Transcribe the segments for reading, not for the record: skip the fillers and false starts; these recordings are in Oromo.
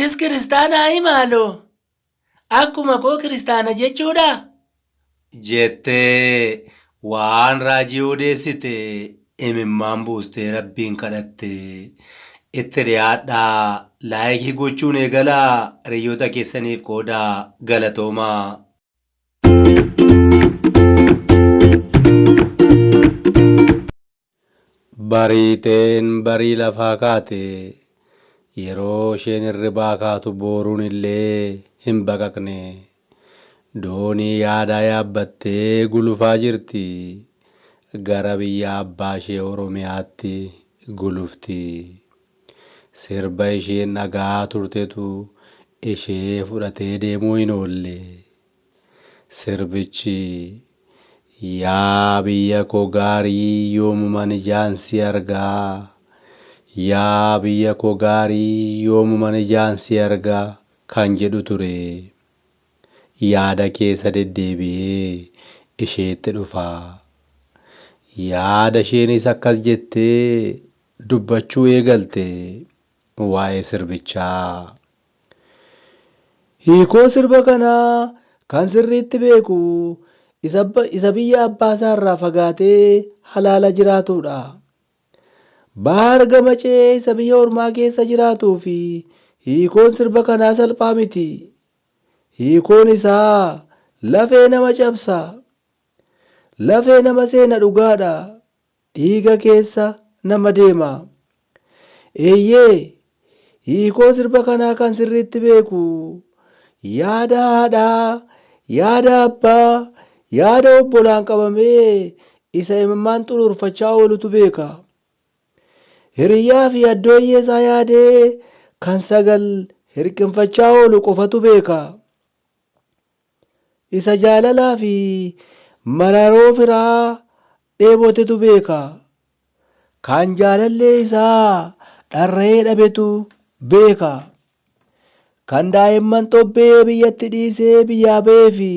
Atis kiristaanaa imaaloo akkuma koo kiristaana jechuudha jettee waan raajii odeessite imimmaan buustee rabbiin kadhatte itti dhiyaadhaa laayikii gochuun eegalaa hiriyoota keessaniif qoodaa galatoomaa. Bariiteen barii lafaa kaate yeroo isheen hirribaa kaatu booruun illee hin baqaqne doonii yaadaa yaabbattee gulufaa jirti gara biyya abbaa ishee Oromiyaatti gulufti. Sirba isheen dhagaa turtetu ishee fudhatee deemuu hin oolle. Sirbichi yaa biyya koo gaarii yoomuman ijaan si argaa. Yaa biyya koo gaarii yoomuman ijaan si argaa kan jedhu ture. Yaada keessa deddeebi'ee isheetti dhufa. Yaada isheenis akkas jettee dubbachuu eegalte waa'ee sirbichaa. Hiikoo sirba kanaa kan sirriitti beeku isa biyya abbaa isaarraa fagaatee halaala jiraatudha. Baar gamacee isa biyya ormaa keessa jiraatuu fi hiikoon sirba kanaa salphaa miti. Hiikoon isaa lafee nama cabsa. Lafee nama seena dhugaadha. Dhiiga keessa nama deema. Eeyyee hiikoo sirba kanaa kan sirriitti beeku yaada haadhaa, yaada abbaa, yaada obbolaan qabamee isa imimmaan xuruurfachaa oolutu beeka. Hiriyaa fi addooyyee isaa yaadee kan sagal hirqinfachaa oolu qofatu beeka. Isa jaalalaa fi mararoo firaa dheebotetu beeka. Kan jaalallee isaa dharra'ee dhabetu beeka. Kan daa'imman xobbee biyyatti dhiisee biyyaa ba'ee fi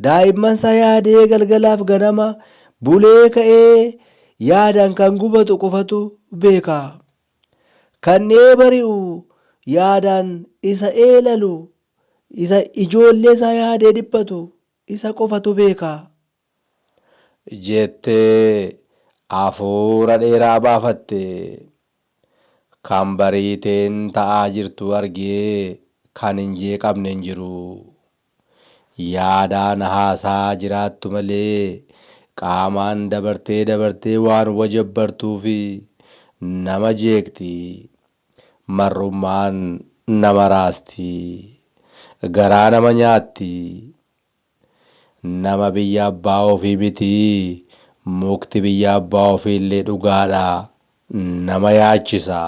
daa'imman isaa yaadee galgalaaf ganama bulee ka'ee yaadaan kan gubatu qofatu beeka. Kan bari'u yaadaan isa eelalu isa ijoollee isaa yaadee dhiphatu isa qofatu beeka. Jettee hafuura dheeraa baafatte. Kan bariiteen ta'aa jirtu argee kan hin jeeqamne hin jiru. Yaadaan haasaa jiraattu malee qaamaan dabartee waan wajabbartuu fi nama jeeqti. Marrummaan nama raasti. Garaa nama nyaatti. Nama biyya abbaa ofii miti. Mukti biyya abbaa ofii illee dhugaadha. Nama yaachisa.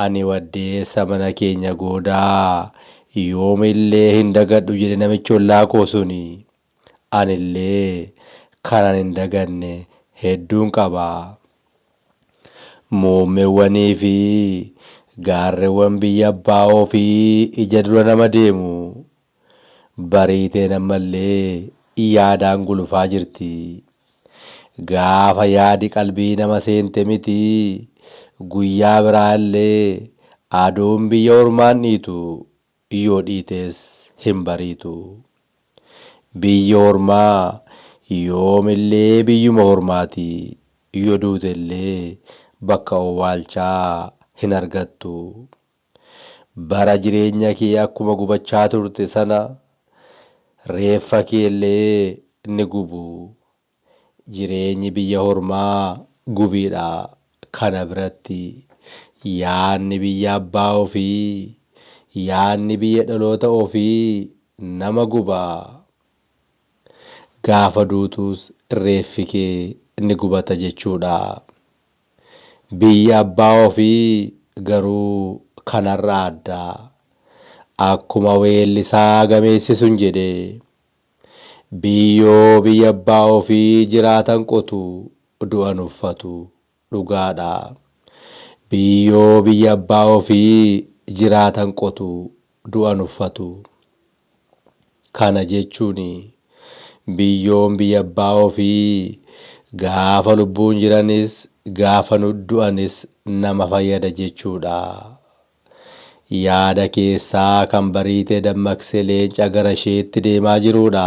Ani waddeessa mana keenya goodaa yoomillee hin dagadhu jedhe namichi ollaa koo suni. Anillee kanan hin daganne hedduun qaba. Muummeewwanii fi gaarreewwan biyya abbaa ofii ija dura nama deemu. Bariiteen ammallee yaadaan gulufaa jirti. Gaafa yaadi qalbii nama seente miti. Guyyaa biraallee aduun biyya ormaan dhiitu yoo dhiites hin bariitu. Biyya ormaa yoomillee biyyuma ormaati. Yoo duutellee bakka owwaalchaa hin argattu. Bara jireenya kee akkuma gubachaa turte sana reeffa kee illee ni gubu. Jireenyi biyya ormaa gubiidha. Kana biratti yaadni biyya abbaa ofii, yaadni biyya dhaloota ofii nama gubaa. Gaafa duutus reeffi kee ni gubata jechuudha. Biyya abbaa ofii garuu kanarraa adda. Akkuma weellisaa gameessi sun jedhe biyyoo biyya abbaa ofii jiraatan qotu du'an uffatu. Dhugaadha. Biyyoo biyya abbaa ofii jiraatan qotu du'an uffatu. Kana jechuun biyyoon biyya abbaa ofii gaafa lubbuun jiranis gaafa du'anis nama fayyada jechuudha. yaada keessaa kan bariitee dammaqsee leenca gara isheetti deemaa jirudha.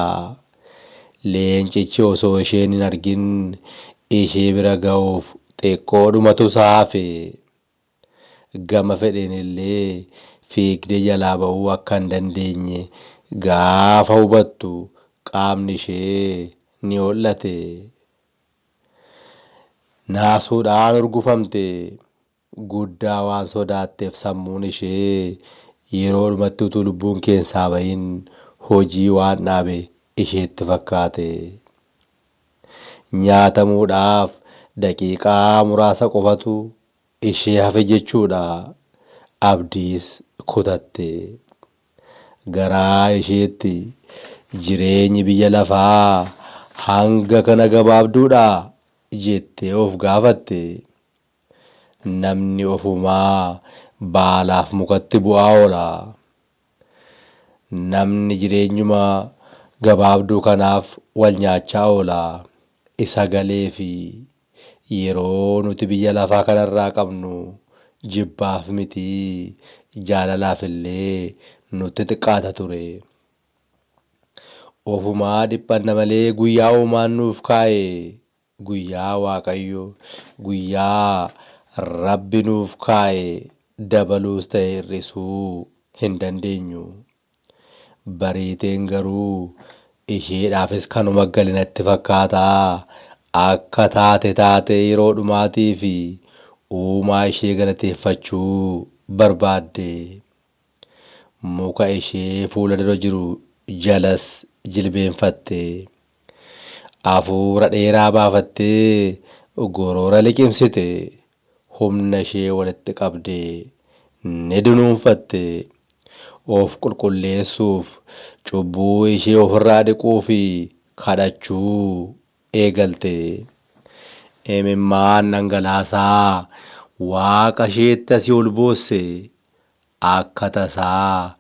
Leencichi osoo isheen hin argin ishee bira ga'uuf xiqqoodhumatu hafe. Gama fedheen illee fiigdee jalaa ba'uu akka hin dandeenye gaafa hubattu qaamni ishee ni hollate. Naasuudhaan urgufamte. Guddaa waan sodaatteef sammuun ishee yeroodhumatti utuu lubbuun keessaa bahin hojii waan dhaabe isheetti fakkaate. Nyaatamuudhaaf daqiiqaa muraasa qofatu ishee hafe jechuudha. Abdiis kutatte. Garaa isheetti jireenyi biyya lafaa hanga kana gabaabduudha jettee of gaafatte. Namni ofumaa baalaaf mukatti bu'aa oola. Namni jireenyuma gabaabduu kanaaf wal nyaachaa oola. Isa galee fi yeroo nuti biyya lafaa kanarraa qabnu jibbaaf miti jaalalaaf illee nutti xiqqaata ture. Ofumaa dhiphanna malee guyyaa uumaan nuuf kaa'e, guyyaa Waaqayyo, guyyaa Rabbi nuuf kaa'e dabaluus ta'e hir'isuu hin dandeenyu. Bariiteen garuu isheedhaafis kanuma galinatti fakkaata. Akka taate yeroo dhumaatii fi uumaa ishee galateeffachuu barbaadde. Muka ishee fuula dura jiru jalas jilbeenfatte. Hafuura dheeraa baafattee goroora liqimsite. Humna ishee walitti qabdee ni dunuunfatte. Of qulqulleessuuf cubbuu ishee ofirraa dhiquu fi kadhachuu eegalte. Imimmaan dhangalaasaa Waaqa isheetti asii ol boosse. Akka tasaa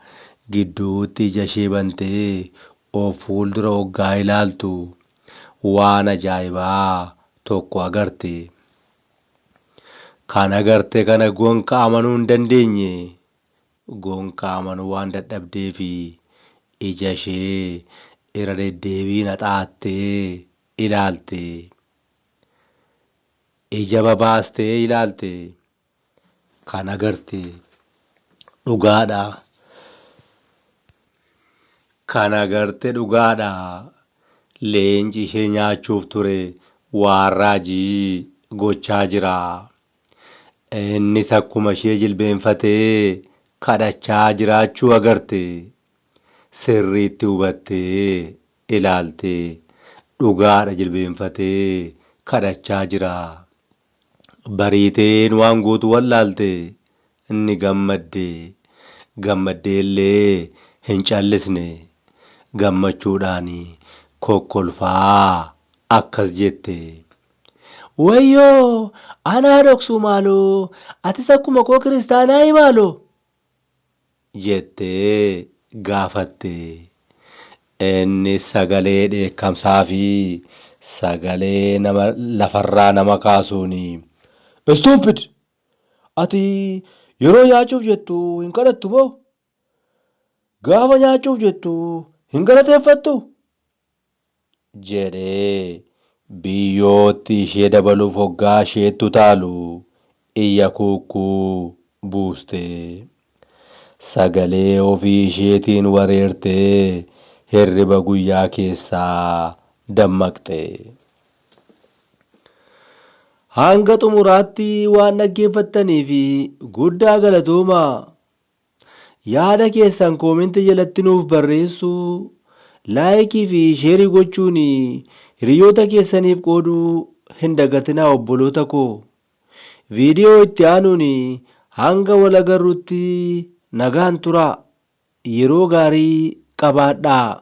gidduutti ija ishee bantee of fuuldura hoggaa ilaaltu waan ajaa'ibaa tokko agarte. Kan agarte kana gonka amanuu hin dandeenye. Gonka amanuu waan dadhabdee fi ija ishee irra deddeebiin haxaattee ilaalte. Ija babaastee ilaalte. Kan agarte dhugaadha. Kan agarte dhugaadha. Leenci ishee nyaachuuf ture waan raajii gochaa jira. Innis akkuma ishee jilbeenfatee kadhachaa jiraachuu agarte. Sirriitti hubattee ilaalte. Dhugaadha, jilbeenfatee kadhachaa jira. Bariiteen waan gootu wallaalte. Inni gammaddee illee hin callisne. Gammachuudhaan kokkolfaa akkas jette. Wayyoo anaa dhoksu maaloo, atis akkuma koo kiristaanaa maaloo jettee gaafatte. Inni sagalee dheekkamsaa fi sagalee nama lafarraa nama kaasuun, "Stupid! Ati yeroo nyaachuuf jettu hin kadhattu moo? Gaafa nyaachuuf jettu hin galateeffattu?" jedhee biyyootti ishee dabaluuf hoggaa isheettu taalu iyya kukkuu buuste. Sagalee ofii isheetiin wareertee hirriba guyyaa keessaa dammaqxe. Hanga xumuraatti waan dhaggeeffattaniif guddaa galatoomaa. Yaada keessan koomentii jalatti nuuf barreessuu, laayikii fi sheerii gochuun hiriyoota keessaniif qooduu hin dagatinaa obboloota koo. Viidiyoo itti aanuun hanga wal agarruutti nagaan turaa. Yeroo gaarii qabaadhaa.